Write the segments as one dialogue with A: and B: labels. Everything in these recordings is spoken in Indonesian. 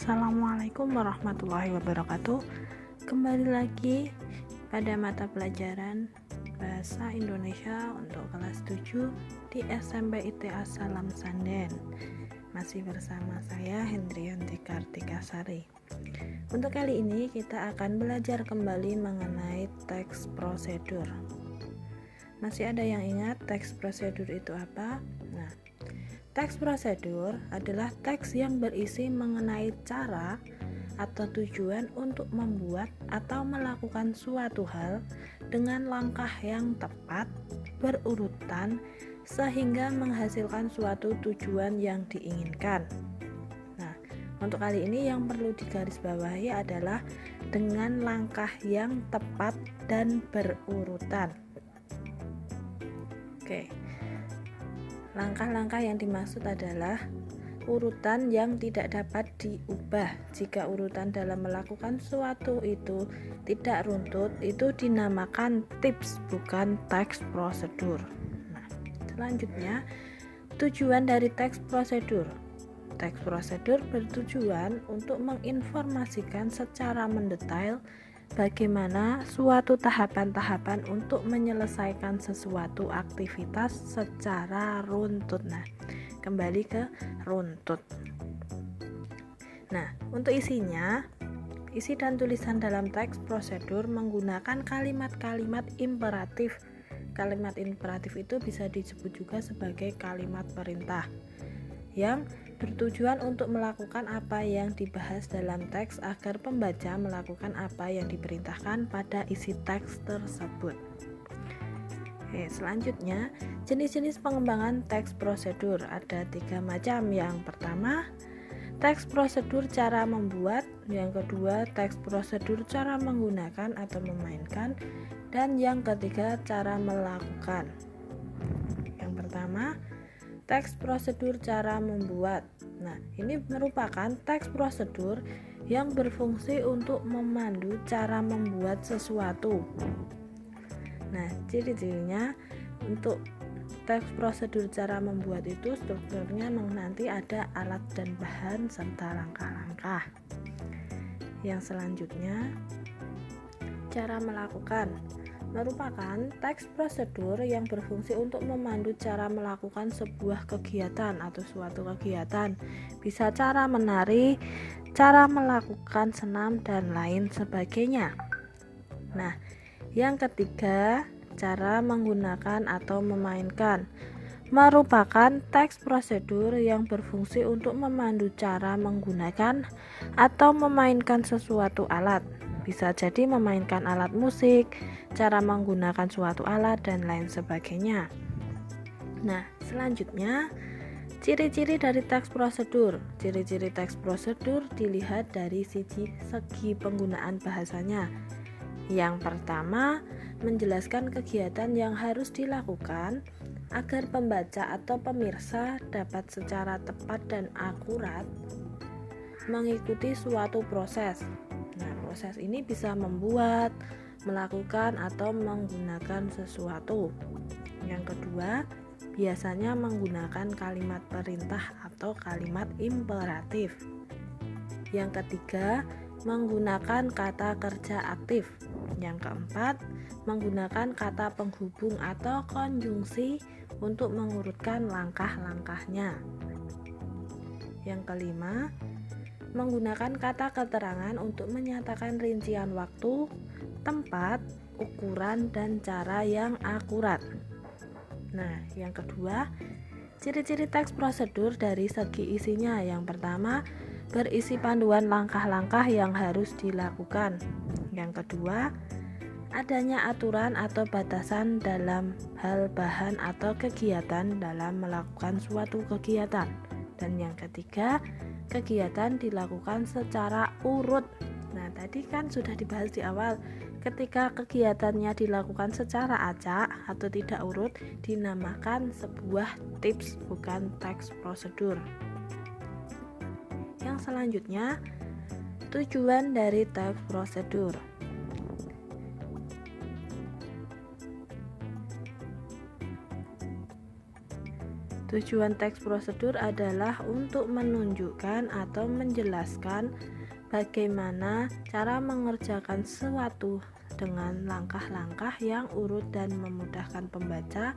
A: Assalamualaikum warahmatullahi wabarakatuh. Kembali lagi pada mata pelajaran Bahasa Indonesia untuk kelas 7 di SMP ITA Salam Sanden. Masih bersama saya Hendriyanti Kartikasari. Untuk kali ini kita akan belajar kembali mengenai teks prosedur. Masih ada yang ingat teks prosedur itu apa? Nah, teks prosedur adalah teks yang berisi mengenai cara atau tujuan untuk membuat atau melakukan suatu hal dengan langkah yang tepat, berurutan, sehingga menghasilkan suatu tujuan yang diinginkan. Nah, untuk kali ini yang perlu digarisbawahi adalah dengan langkah yang tepat dan berurutan. Oke. Langkah-langkah yang dimaksud adalah urutan yang tidak dapat diubah. Jika urutan dalam melakukan suatu itu tidak runtut, itu dinamakan tips, bukan teks prosedur. Nah, selanjutnya, tujuan dari teks prosedur. Teks prosedur bertujuan untuk menginformasikan secara mendetail bagaimana suatu tahapan-tahapan untuk menyelesaikan sesuatu aktivitas secara runtut. Nah, kembali ke runtut. Nah, untuk isinya, isi dan tulisan dalam teks prosedur menggunakan kalimat-kalimat imperatif. Kalimat imperatif itu bisa disebut juga sebagai kalimat perintah yang bertujuan untuk melakukan apa yang dibahas dalam teks agar pembaca melakukan apa yang diperintahkan pada isi teks tersebut. Oke, selanjutnya, jenis-jenis pengembangan teks prosedur ada 3 macam. Yang pertama, teks prosedur cara membuat, yang kedua, teks prosedur cara menggunakan atau memainkan, dan yang ketiga, cara melakukan. Yang pertama, teks prosedur cara membuat. Nah, ini merupakan teks prosedur yang berfungsi untuk memandu cara membuat sesuatu. Nah, ciri-cirinya untuk teks prosedur cara membuat itu strukturnya nanti ada alat dan bahan serta langkah-langkah. Yang selanjutnya, cara melakukan merupakan teks prosedur yang berfungsi untuk memandu cara melakukan sebuah kegiatan atau suatu kegiatan. Bisa cara menari, cara melakukan senam, dan lain sebagainya. Nah, yang ketiga, cara menggunakan atau memainkan merupakan teks prosedur yang berfungsi untuk memandu cara menggunakan atau memainkan sesuatu alat. Bisa jadi memainkan alat musik, cara menggunakan suatu alat, dan lain sebagainya. Nah, selanjutnya, ciri-ciri dari teks prosedur. Ciri-ciri teks prosedur dilihat dari segi penggunaan bahasanya. Yang pertama, menjelaskan kegiatan yang harus dilakukan agar pembaca atau pemirsa dapat secara tepat dan akurat mengikuti suatu proses. Nah, proses ini bisa membuat, melakukan, atau menggunakan sesuatu. Yang kedua, biasanya menggunakan kalimat perintah atau kalimat imperatif. Yang ketiga, menggunakan kata kerja aktif. Yang keempat, menggunakan kata penghubung atau konjungsi untuk mengurutkan langkah-langkahnya. Yang kelima, menggunakan kata keterangan untuk menyatakan rincian waktu, tempat, ukuran, dan cara yang akurat. Nah, yang kedua, ciri-ciri teks prosedur dari segi isinya. Yang pertama, berisi panduan langkah-langkah yang harus dilakukan. Yang kedua, adanya aturan atau batasan dalam hal bahan atau kegiatan dalam melakukan suatu kegiatan. Dan yang ketiga, kegiatan dilakukan secara urut. Nah, tadi kan sudah dibahas di awal, ketika kegiatannya dilakukan secara acak atau tidak urut, dinamakan sebuah tips, bukan teks prosedur. Yang selanjutnya, tujuan dari teks prosedur. Tujuan teks prosedur adalah untuk menunjukkan atau menjelaskan bagaimana cara mengerjakan sesuatu dengan langkah-langkah yang urut dan memudahkan pembaca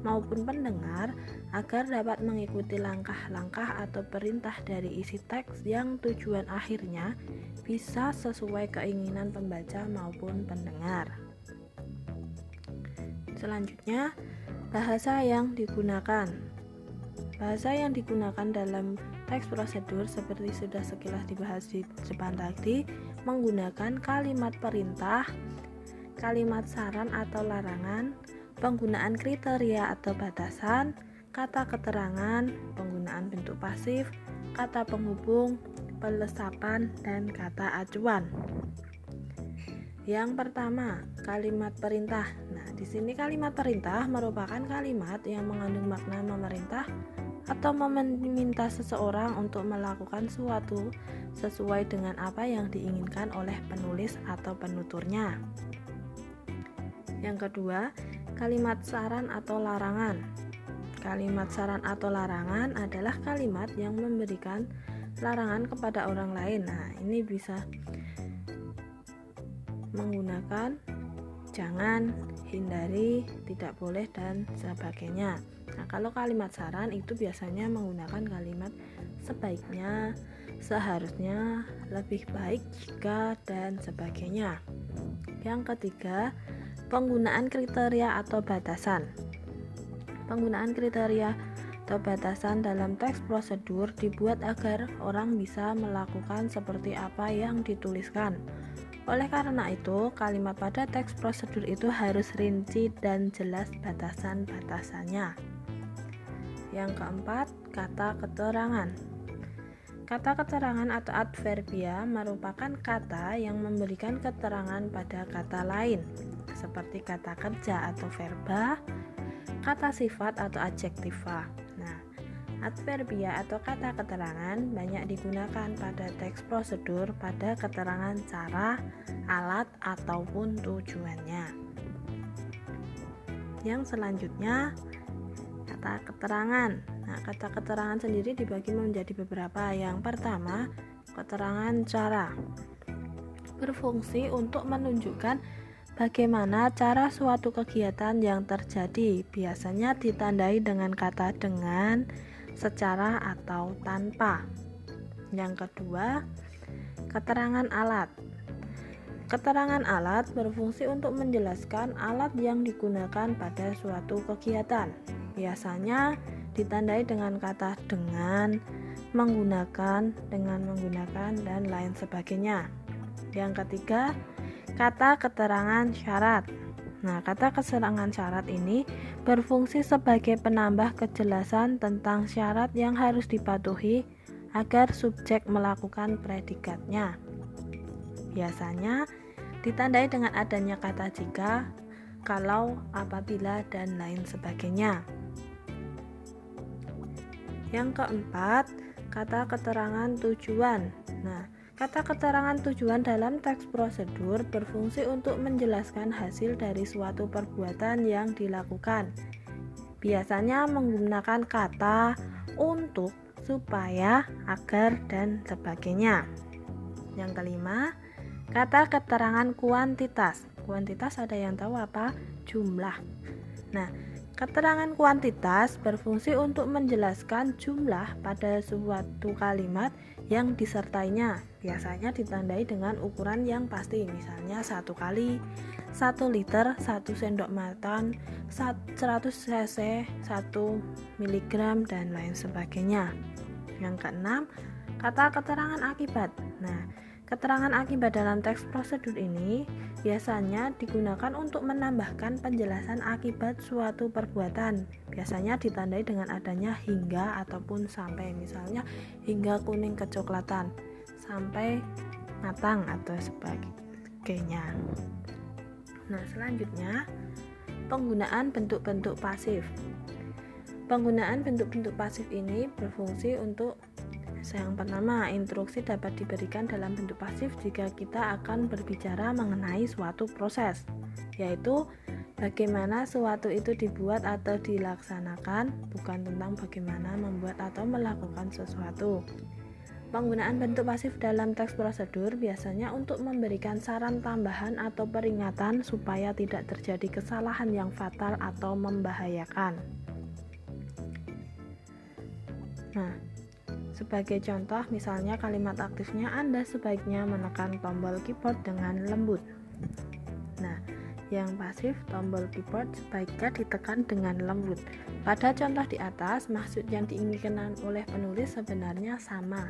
A: maupun pendengar agar dapat mengikuti langkah-langkah atau perintah dari isi teks yang tujuan akhirnya bisa sesuai keinginan pembaca maupun pendengar. Selanjutnya, bahasa yang digunakan. Bahasa yang digunakan dalam teks prosedur seperti sudah sekilas dibahas di depan tadi menggunakan kalimat perintah, kalimat saran atau larangan, penggunaan kriteria atau batasan, kata keterangan, penggunaan bentuk pasif, kata penghubung, pelesapan, dan kata acuan. Yang pertama, kalimat perintah. Nah, di sini kalimat perintah merupakan kalimat yang mengandung makna memerintah atau meminta seseorang untuk melakukan sesuatu sesuai dengan apa yang diinginkan oleh penulis atau penuturnya. Yang kedua, kalimat saran atau larangan. Kalimat saran atau larangan adalah kalimat yang memberikan larangan kepada orang lain. Nah, ini bisa menggunakan jangan, hindari, tidak boleh, dan sebagainya. Nah, kalau kalimat saran itu biasanya menggunakan kalimat sebaiknya, seharusnya, lebih baik jika, dan sebagainya. Yang ketiga, penggunaan kriteria atau batasan. Penggunaan kriteria atau batasan dalam teks prosedur dibuat agar orang bisa melakukan seperti apa yang dituliskan. Oleh karena itu, kalimat pada teks prosedur itu harus rinci dan jelas batasan-batasannya. Yang keempat, kata keterangan. Kata keterangan atau adverbia merupakan kata yang memberikan keterangan pada kata lain, seperti kata kerja atau verba, kata sifat atau adjektiva. Nah, adverbia atau kata keterangan banyak digunakan pada teks prosedur pada keterangan cara, alat, ataupun tujuannya. Yang selanjutnya, kata keterangan. Nah, kata keterangan sendiri dibagi menjadi beberapa. Yang pertama, keterangan cara. Berfungsi untuk menunjukkan bagaimana cara suatu kegiatan yang terjadi. Biasanya ditandai dengan kata dengan, secara, atau tanpa. Yang kedua, keterangan alat. Keterangan alat berfungsi untuk menjelaskan alat yang digunakan pada suatu kegiatan. Biasanya ditandai dengan kata dengan, menggunakan, dengan menggunakan, dan lain sebagainya. Yang ketiga, kata keterangan syarat. Nah, kata keterangan syarat ini berfungsi sebagai penambah kejelasan tentang syarat yang harus dipatuhi agar subjek melakukan predikatnya. Biasanya ditandai dengan adanya kata jika, kalau, apabila, dan lain sebagainya. Yang keempat, kata keterangan tujuan. Nah, kata keterangan tujuan dalam teks prosedur berfungsi untuk menjelaskan hasil dari suatu perbuatan yang dilakukan. Biasanya menggunakan kata untuk, supaya, agar, dan sebagainya. Yang kelima, kata keterangan kuantitas. Kuantitas ada yang tahu apa? Jumlah. Nah, keterangan kuantitas berfungsi untuk menjelaskan jumlah pada suatu kalimat yang disertainya. Biasanya ditandai dengan ukuran yang pasti, misalnya 1 kali, 1 liter, 1 sendok makan, 100 cc, 1 mg, dan lain sebagainya. Yang keenam, kata keterangan akibat. Nah, keterangan akibat dalam teks prosedur ini biasanya digunakan untuk menambahkan penjelasan akibat suatu perbuatan. Biasanya ditandai dengan adanya hingga ataupun sampai, misalnya hingga kuning kecoklatan, sampai matang atau sebagainya. Nah, selanjutnya penggunaan bentuk-bentuk pasif. Penggunaan bentuk-bentuk pasif ini berfungsi untuk yang pertama, instruksi dapat diberikan dalam bentuk pasif jika kita akan berbicara mengenai suatu proses, yaitu bagaimana suatu itu dibuat atau dilaksanakan, bukan tentang bagaimana membuat atau melakukan sesuatu. Penggunaan bentuk pasif dalam teks prosedur biasanya untuk memberikan saran tambahan atau peringatan supaya tidak terjadi kesalahan yang fatal atau membahayakan. Nah, sebagai contoh, misalnya kalimat aktifnya Anda sebaiknya menekan tombol keyboard dengan lembut. Nah, yang pasif, tombol keyboard sebaiknya ditekan dengan lembut. Pada contoh di atas, maksud yang diinginkan oleh penulis sebenarnya sama,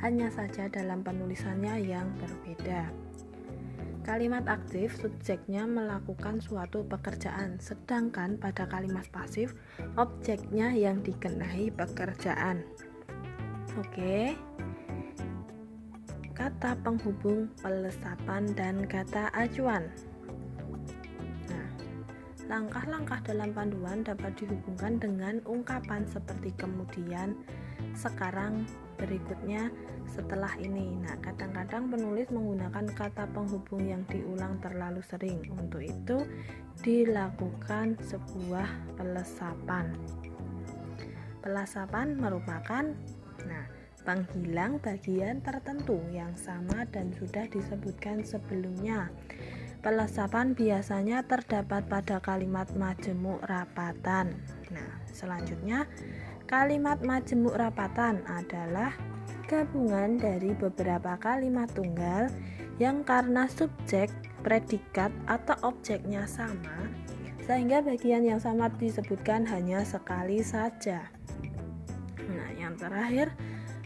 A: hanya saja dalam penulisannya yang berbeda. Kalimat aktif, subjeknya melakukan suatu pekerjaan, sedangkan pada kalimat pasif, objeknya yang dikenai pekerjaan. Oke. Kata penghubung, pelesapan, dan kata acuan. Langkah-langkah dalam panduan dapat dihubungkan dengan ungkapan seperti kemudian, sekarang, berikutnya, setelah ini. Nah, kadang-kadang penulis menggunakan kata penghubung yang diulang terlalu sering. Untuk itu, dilakukan sebuah pelesapan. Pelesapan merupakan penghilang bagian tertentu yang sama dan sudah disebutkan sebelumnya. Pelesapan biasanya terdapat pada kalimat majemuk rapatan. Nah, selanjutnya kalimat majemuk rapatan adalah gabungan dari beberapa kalimat tunggal yang karena subjek, predikat, atau objeknya sama, sehingga bagian yang sama disebutkan hanya sekali saja. Nah, yang terakhir,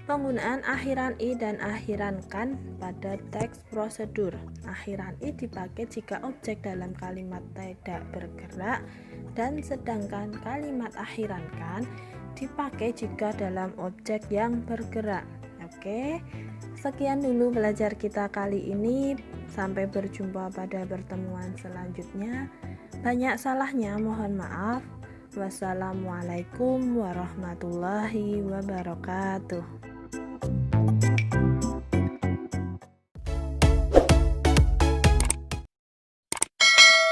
A: penggunaan akhiran i dan akhiran kan pada teks prosedur. Akhiran i dipakai jika objek dalam kalimat tidak bergerak, dan sedangkan kalimat akhiran kan dipakai jika dalam objek yang bergerak. Oke, sekian dulu belajar kita kali ini. Sampai berjumpa pada pertemuan selanjutnya. Banyak salahnya, mohon maaf. Wassalamualaikum warahmatullahi wabarakatuh.